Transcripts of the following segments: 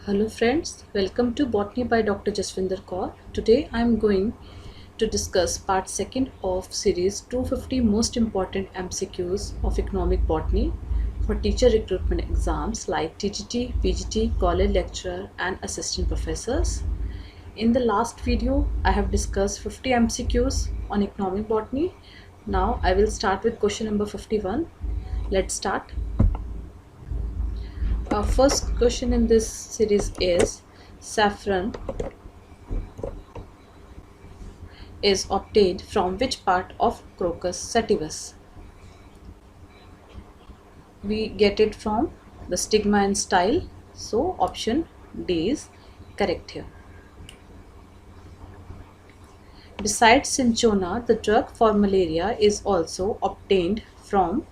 Hello friends, welcome to Botany by Dr. Jaswinder Kaur. Today I am going to discuss part 2nd of series 250 most important MCQs of economic botany for teacher recruitment exams like TGT, PGT, college lecturer and assistant professors. In the last video I have discussed 50 MCQs on economic botany. Now I will start with question number 51. Let's start. Our first question in this series is saffron is obtained from which part of Crocus sativus? We get it from the stigma and style, so option D is correct here. Besides cinchona, the drug for malaria is also obtained from,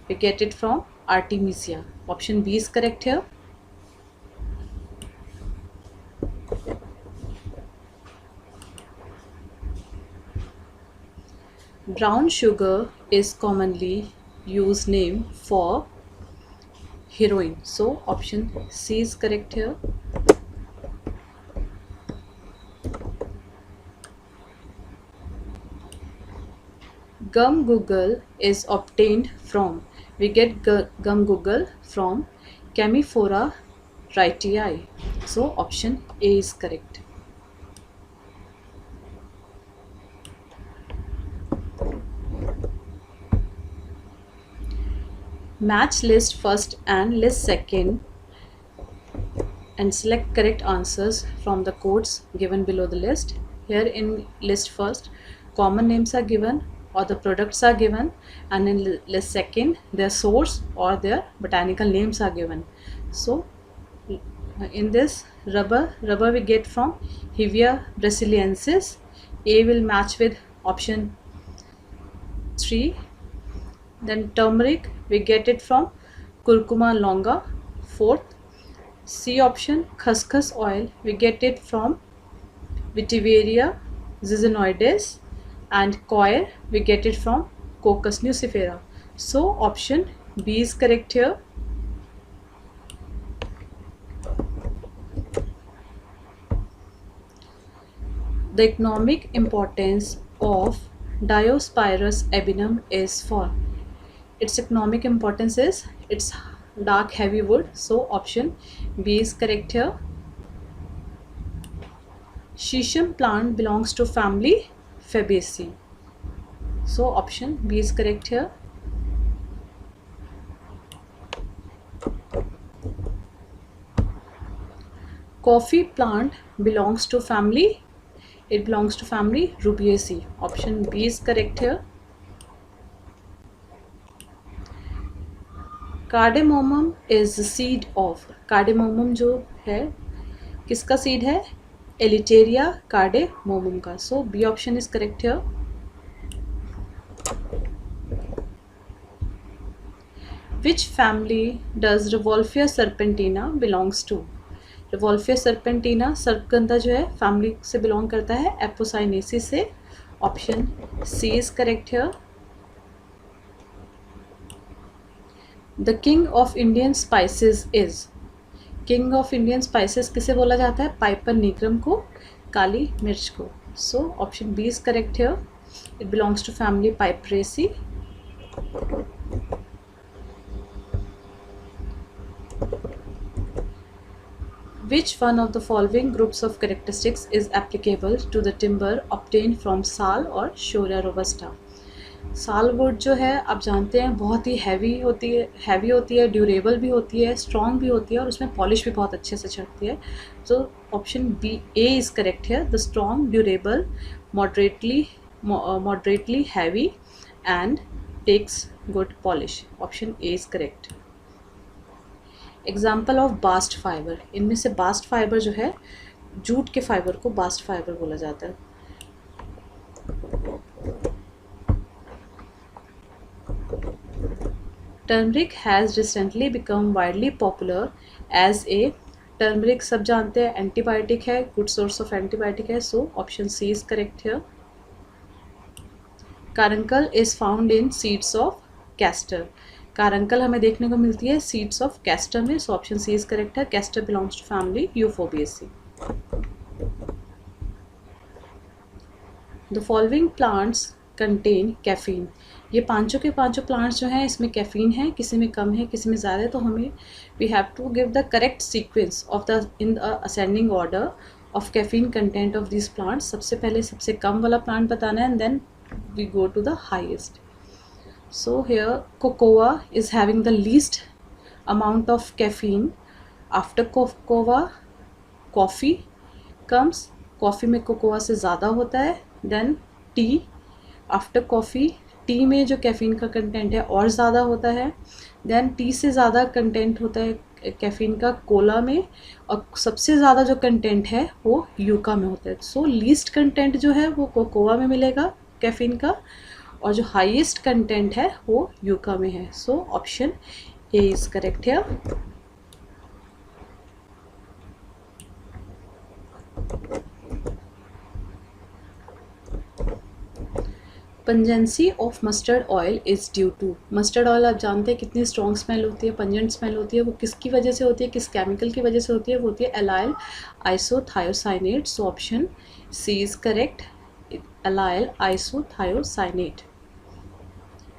we get it from Artemisia. Option B is correct here. Brown sugar is commonly used name for heroin, so option C is correct here. Gum guggul is obtained from, we get gum guggul from Chamaephora wrightii, so option A is correct. Match list first and list second and select correct answers from the codes given below the list. Here in list first, common names are given or the products are given, and in list second their source or their botanical names are given. So in this rubber we get from Hevea brasiliensis. A will match with option 3. Then turmeric we get it from Curcuma longa, 4th. C option khaskhas oil we get it from Vetiveria zizinoides, and coir we get it from Cocos nucifera. So option B is correct here. The economic importance of Diospyros ebenum is for, its economic importance is its dark heavy wood, so option B is correct here. Shisham plant belongs to family Fabaceae, so option B is correct here. Coffee plant belongs to family, it belongs to family Rubiaceae, option B is correct here. Cardamom is the seed of, cardamom जो है किसका seed है, Elateria cardamomum का, so B option is correct here. Which family does Revolvia serpentina belongs to? Revolvia serpentina सर्पगंधा जो है family से belong करता है एपोसाइनेसी से, option C is correct here. The king of Indian spices is, king of Indian spices किसे बोला जाता है, पाइपर निग्रम को, काली मिर्च को, so option B is correct here. It belongs to family Piperaceae. Which one of the following groups of characteristics is applicable to the timber obtained from sal और Shorea robusta? साल would जो है आप जानते हैं बहुत ही हैवी होती है, ड्यूरेबल भी होती है, स्ट्रॉन्ग भी होती है और उसमें पॉलिश भी बहुत अच्छे से चढ़ती है. तो option B A is correct है. The strong, durable, moderately heavy and takes good polish, option A is correct. Example of bast fibre, इनमें से बास्ट फाइबर जो है, जूट के फाइबर को बास्ट फाइबर बोला जाता है. Turmeric has recently become widely popular as a, turmeric सब जानते हैं एंटीबायोटिक है, गुड सोर्स ऑफ एंटीबायोटिक है, so option C is correct here. Caruncle is found in seeds of castor. Caruncle हमें देखने को मिलती है सीड्स ऑफ कैस्टर में, so option C is correct है। Castor belongs to family Euphorbiaceae. The following plants contain caffeine. ये पांचों के पांचों प्लांट्स जो हैं इसमें कैफीन है, किसी में कम है किसी में ज़्यादा है, तो हमें we have to give the correct sequence of the in the ascending order of caffeine content of this plants. सबसे पहले सबसे कम वाला प्लांट बताना है and then we go to the highest. So here cocoa is having the least amount of caffeine. After cocoa coffee comes, coffee में cocoa से ज़्यादा होता है। Then tea, after coffee tea में जो कैफ़ीन का कंटेंट है और ज़्यादा होता है। देन टी से ज़्यादा कंटेंट होता है कैफ़ीन का कोला में, और सबसे ज़्यादा जो कंटेंट है वो यूका में होता है। सो लीस्ट कंटेंट जो है वो कोकोआ में मिलेगा कैफ़ीन का, और जो हाईएस्ट कंटेंट है वो यूका में है। So option A is correct here. Pungency of mustard oil is due to. Mustard oil आप जानते हैं कितनी स्ट्रॉन्ग स्मेल होती है, पंजेंट स्मेल होती है, वो किसकी वजह से होती है, किस केमिकल की वजह से होती है, वो होती है allyl isothiocyanate. So option C is correct, allyl isothiocyanate.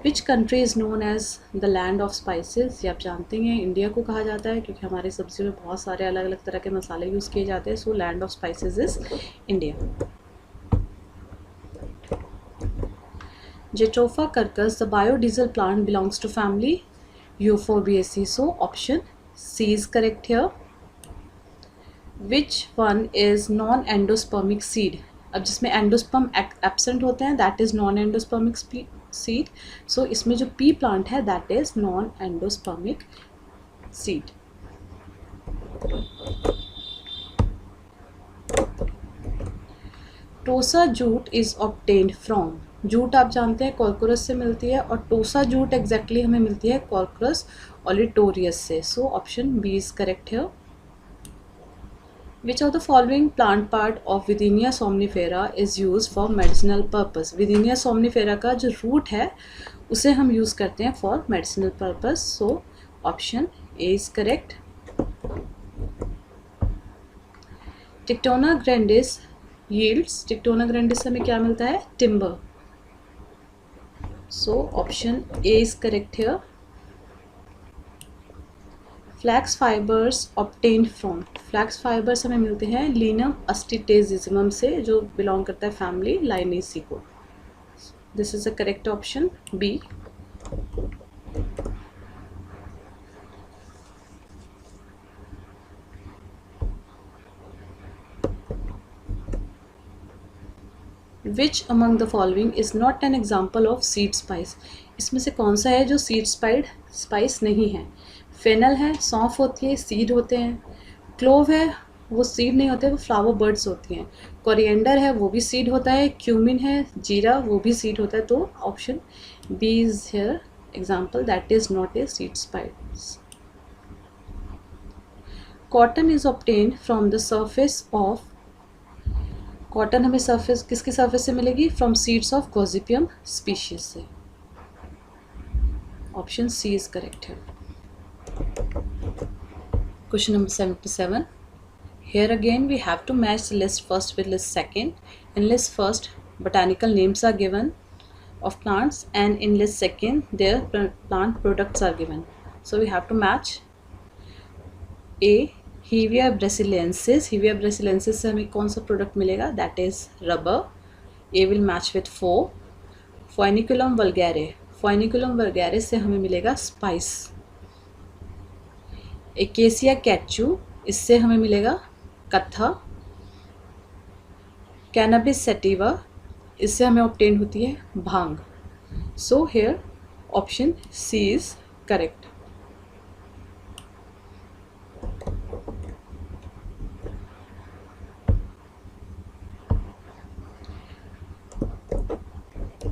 Which country is known as the land of spices. ये आप जानते हैं इंडिया को कहा जाता है क्योंकि हमारी सब्जियों में बहुत सारे अलग अलग तरह के मसाले यूज़ किए जाते हैं। So land of spices is India. Jatropha curcas, the biodiesel plant belongs to family Euphorbiaceae. So option C is correct here. Which one is non endospermic seed. अब जिसमें एंडोस्पर्म एब्सेंट होते हैं that is non endospermic seed. So इसमें जो pea plant है that is non endospermic seed. Tossa jute is obtained from. Jute आप जानते हैं कॉर्कोरस से मिलती है, और टोसा जूट एग्जैक्टली हमें मिलती है कॉर्कोरस ओलिटोरियस से। So option B is correct here. Which of the following plant part of Videnia somnifera is used for medicinal purpose? Videnia somnifera का जो root है उसे हम use करते हैं for medicinal purpose. So option A is correct. Tictona grandis yields. Tictona grandis हमें क्या मिलता है? Timber. So option A is correct here. Flax fibres obtained from. Flax fibres हमें मिलते हैं लीनम अस्टिटेजिज्मम से, जो बिलोंग करता है फैमिली लाइनेसी को। This is the correct option B. Which among the following is not an example of seed spice. इसमें से कौन सा है जो सीड स्पाइस नहीं है? फेनल है, सौंफ होती है, सीड होते हैं। क्लोव है, वो सीड नहीं होते, वो फ्लावर बर्ड्स होती हैं। कोरिएंडर है, वो भी सीड होता है। क्यूमिन है, जीरा, वो भी सीड होता है। तो option B is here example, that is not a seed spice. Cotton is obtained from the surface of. Cotton हमें सर्फेस किसकी सर्फेस से मिलेगी? From seeds of Gossypium species से। ऑप्शन सी इज करेक्ट है। Question number 77. Here again we have to match the list first with list second. In list first, botanical names are given of plants, and in list second, their plant products are given. So we have to match. A. Hevia brasiliensis. Hevia brasiliensis से हमें कौन सा product मिलेगा? That is rubber. A will match with 4. Foeniculum vulgare. Foeniculum vulgare से हमें मिलेगा spice. Acacia catechu, इससे हमें मिलेगा कत्था। कैनबिस सेटिवा, इससे हमें ऑब्टेन होती है भांग। So here option C is correct.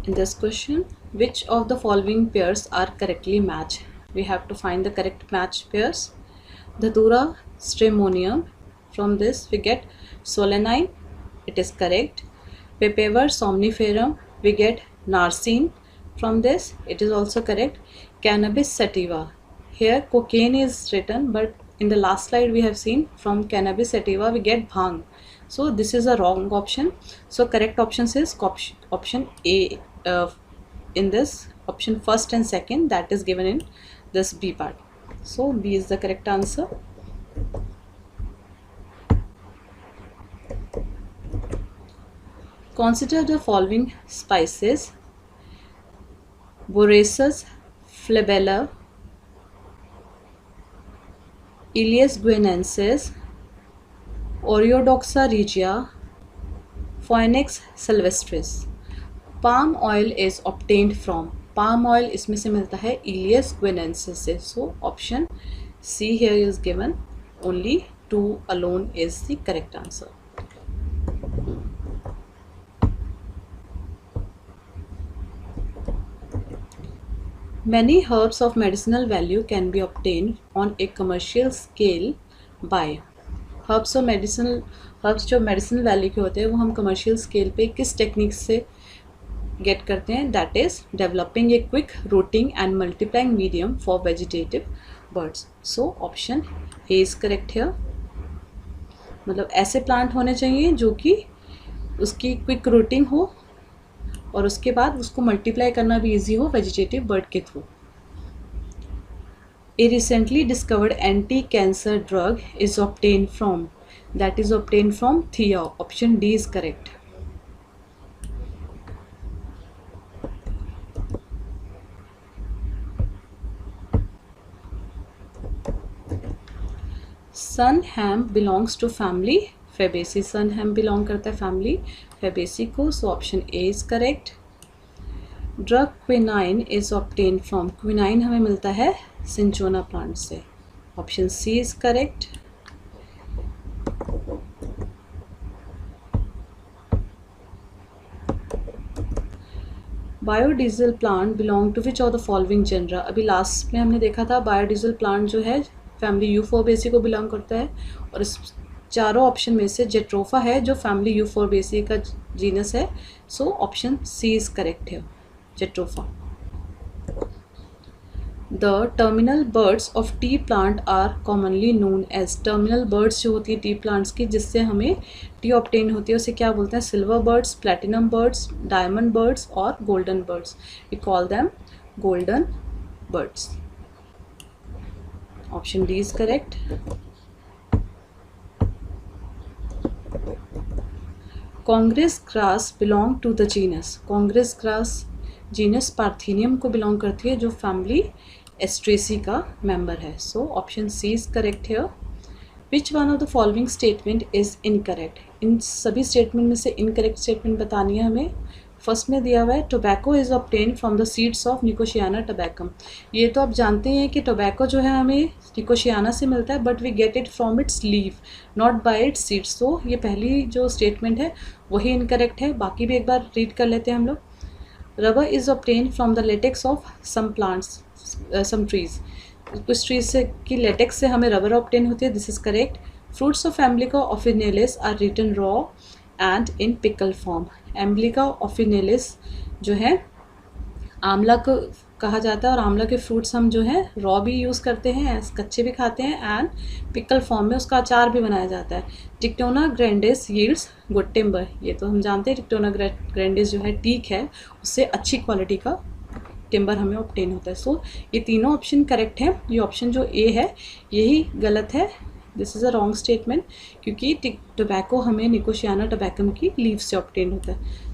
In this question, which of the following pairs are correctly matched? We have to find the correct match pairs. Dhatura stramonium, from this we get solanine, it is correct. Papaver somniferum, we get narcine, from this it is also correct. cannabis sativa. Here cocaine is written, but in the last slide we have seen from cannabis sativa we get bhang. So this is a wrong option. So correct options is option A in this option first and second that is given in this B part. So B is the correct answer. Consider the following spices: Borasus flabella, Ileus guineensis, Oreodoxa regia, Phoenix sylvestris. Palm oil is obtained from, palm oil इसमें से मिलता है Ileus guineensis से. So option C here is given. Only 2 alone is the correct answer. Many herbs of medicinal value can be obtained on a commercial scale by. herbs जो medicinal value के होते हैं वो हम commercial scale पे किस technique से get करते हैं? That is developing a quick rooting and multiplying medium for vegetative birds. So option A is correct here. मतलब ऐसे plant होने चाहिए जो कि उसकी quick rooting हो और उसके बाद उसको मल्टीप्लाई करना भी इजी हो वेजिटेटिव बर्ड के through. A recently discovered anti cancer drug is obtain from, that is obtain from Thea. Option D is correct. Sunn hemp belongs to family Fabaceae. Sunn hemp belong करता है family Fabaceae को. So option A is correct. Drug quinine is obtain from, quinine हमें मिलता है Cinchona plant से. Option C is correct. Biodiesel plant belong to which of the following genre. अभी last में हमने देखा था बायोडीजल प्लांट जो है फैमिली यूफोरबेसी को बिलोंग करता है और इस चारों ऑप्शन में से जेट्रोफा है जो फैमिली यूफोरबेसी का जीनस है. So option C is correct है, Jatropha. The terminal buds of tea plant are commonly known as. Terminal buds जो होती है टी प्लांट्स की जिससे हमें टी ऑब्टेन होती है उसे क्या बोलते हैं? Silver buds, platinum buds, diamond buds और golden buds. We call them golden buds. Option D is correct. Congress grass belong to the genus. Congress grass genus Parthenium को बिलोंग करती है जो फैमिली एस्ट्रेसी का मेंबर है. So option C is correct here. Which one of the following statement is incorrect. इन सभी statement में से इनकरेक्ट स्टेटमेंट बतानी है हमें. फर्स्ट में दिया हुआ है tobacco is obtain from the seeds of Nicotiana tabacum. ये तो आप जानते हैं कि टोबैको जो है हमें निकोशियाना से मिलता है but we get it from its leaf not by its seeds. तो ये पहली जो स्टेटमेंट है वही इनकरेक्ट है. बाकी भी एक बार रीड कर लेते हैं हम लोग. Rubber is obtain from the latex of some plants some trees. कुछ ट्रीज से की लेटेक्स से हमें रबर ऑब्टेन होती है. This is correct. Fruits of Emblica officinalis are eaten raw and in pickle form. Emblica officinalis जो है आंवला को कहा जाता है और आंवला के फ्रूट्स हम जो है रॉ भी यूज़ करते हैं, कच्चे भी खाते हैं एंड पिकल फॉर्म में उसका अचार भी बनाया जाता है. टिक्टोना ग्रैंडिस यील्ड्स गुड टिम्बर. ये तो हम जानते हैं टिक्टोना ग्रैंडिस जो है टीक है उससे अच्छी क्वालिटी का टिम्बर हमें ऑब्टेन होता है. सो ये तीनों ऑप्शन करेक्ट हैं. ये ऑप्शन जो ए है यही गलत है. This is a wrong statement क्योंकि टोबैको हमें निकोशियाना टोबैकम की लीफ से ऑब्टेन होता है.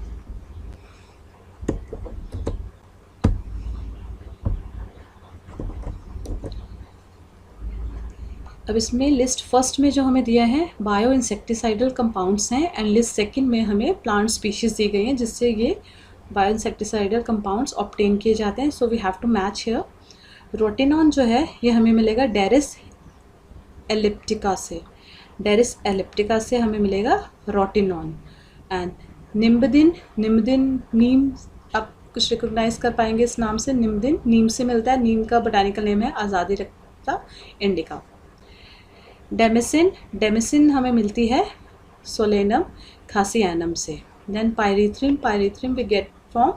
अब इसमें लिस्ट फर्स्ट में जो हमें दिया है बायो इंसेक्टिसाइडल कंपाउंड्स हैं एंड लिस्ट सेकंड में हमें प्लांट स्पीशीज़ दी गई हैं जिससे ये बायो इंसेक्टिसाइडल कंपाउंड्स ऑब्टेन किए जाते हैं. So we have to match here. Rotenone जो है ये हमें मिलेगा डेरिस एलिप्टिका से. डेरिस एलिप्टिका से हमें मिलेगा रोटिनॉन. एंड निम्बदिन, नीम आप कुछ रिकोगनाइज कर पाएंगे इस नाम से. निम्बदिन नीम से मिलता है. नीम का बोटानिकल नेम है आज़ादी रक्ता इंडिका. डेमिसिन हमें मिलती है सोलेनम खासियानम से. Then pyrethrum we get from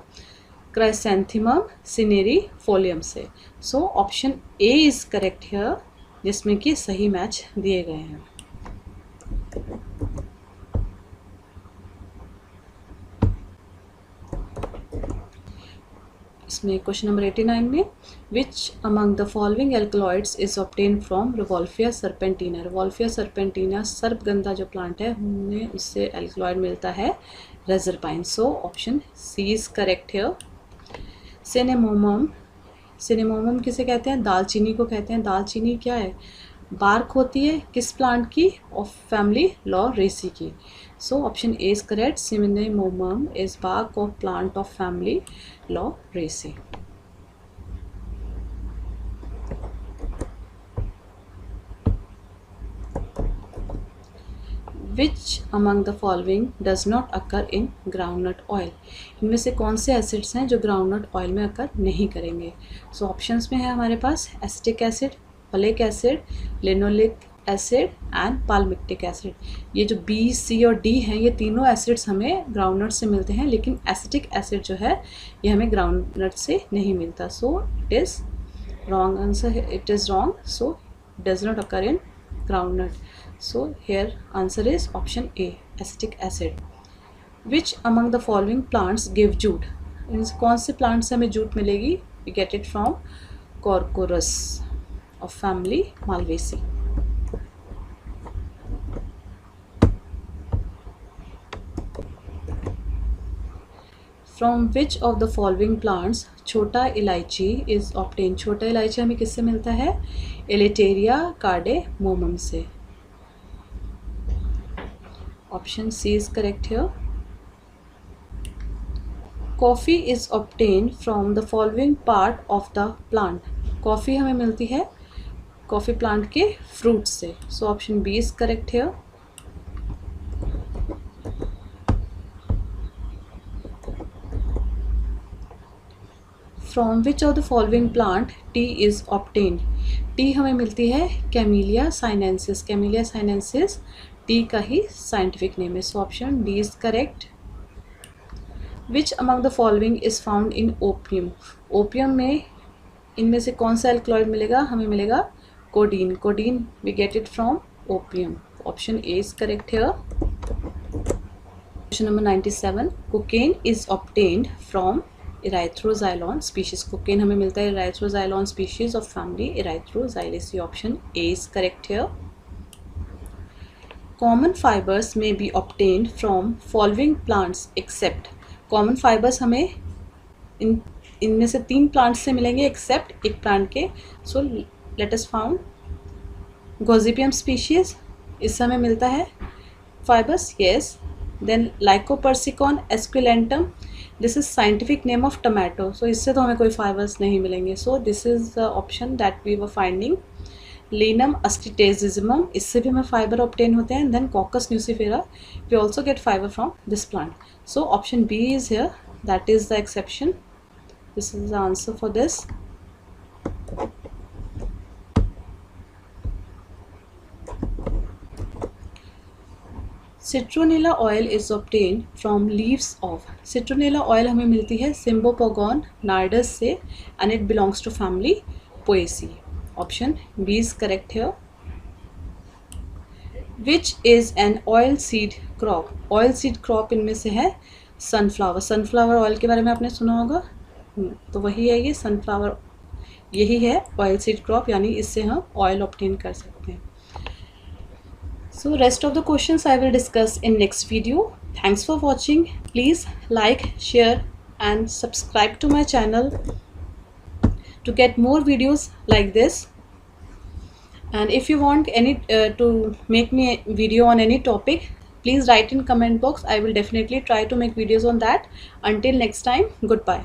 Chrysanthemum cinerariifolium से। So option A is correct here, जिसमें कि सही मैच दिए गए हैं। इसमें क्वेश्चन नंबर 89 में which among the following alkaloids is obtain from Rauvolfia serpentina. Rauvolfia serpentina सर्पगंधा जो प्लांट है उनमें उससे एल्कलॉइड मिलता है reserpine. So option C is correct here. Cinnamomum, Cinnamomum किसे कहते हैं? दालचीनी को कहते हैं। दालचीनी क्या है? बार्क होती है किस प्लांट की? ऑफ फैमिली लॉरेसी की। So option A is correct, Cinnamomum is bark of plant of family Lauraceae. Which among the following does not occur in groundnut oil. इनमें से कौन से एसिड्स हैं जो ग्राउंडनट ऑयल में अकर नहीं करेंगे? सो ऑप्शंस में है हमारे पास acetic acid, oleic acid, linoleic acid and palmitic acid. ये जो बी, सी और डी हैं ये तीनों एसिड्स हमें ग्राउंडनट से मिलते हैं, लेकिन एसिटिक एसिड जो है ये हमें ग्राउंडनट से नहीं मिलता। So it is wrong answer, it is wrong. So does not occur in groundnut. So here answer is option A, acetic acid. Which among the following plants give jute? कौन से plant से हमें jute मिलेगी? We get it from Corchorus of family Malvaceae. From which of the following plants छोटा इलायची is obtained? छोटा इलायची हमें किससे मिलता है? एलेटेरिया कार्डेमोमम से। Option C is correct here. Coffee is obtained from the following part of the plant. कॉफ़ी हमें मिलती है कॉफ़ी प्लांट के फ्रूट से। So option B is correct here. From which of the following plant tea is obtained? Tea हमें मिलती है Camellia sinensis. Camellia sinensis tea का ही साइंटिफिक नेम है। So option D is correct. Which among the following is found in opium. Opium में इनमें से कौन सा एल्कलॉइड मिलेगा? हमें मिलेगा codeine. Codeine we get it from opium. Option A is correct here. Question number 97, cocaine is obtained from Erythroxylum species. Cocaine हमें मिलता है Erythroxylum species of family Erythroxylaceae. Option A is correct here. Common fibres में be obtained from following plants except. Common fibres हमें इनमें से 3 plants से मिलेंगे accept एक प्लांट के। So let us found Gossypium species, इससे हमें मिलता है fibres, yes. Then Lycopersicon esculentum, this is scientific name of tomato. So इससे तो हमें कोई फाइबर्स नहीं मिलेंगे। So this is the option that we were finding. Linum usitatissimum, इससे भी हमें फाइबर ऑब्टेन होते हैं। Then Cocos nucifera, we also get fibre from this plant. So option B is here, that is the exception. This is the answer for this. Citronella oil is obtained from leaves of. Citronella oil हमें मिलती है Cymbopogon nardus से and it belongs to family Poaceae. Option B is correct here. Which is an oil seed crop. Oil seed crop इनमें से है sunflower. Sunflower oil के बारे में आपने सुना होगा, तो वही है ये सनफ्लावर, यही है ऑयल सीड क्रॉप, यानी इससे हम ऑयल ऑब्टेन कर सकते हैं। So rest of the questions I will discuss in next video. Thanks for watching. Please like, share and subscribe to my channel to get more videos like this. And if you want any to make me a video on any topic, please write in comment box. I will definitely try to make videos on that. Until next time, goodbye.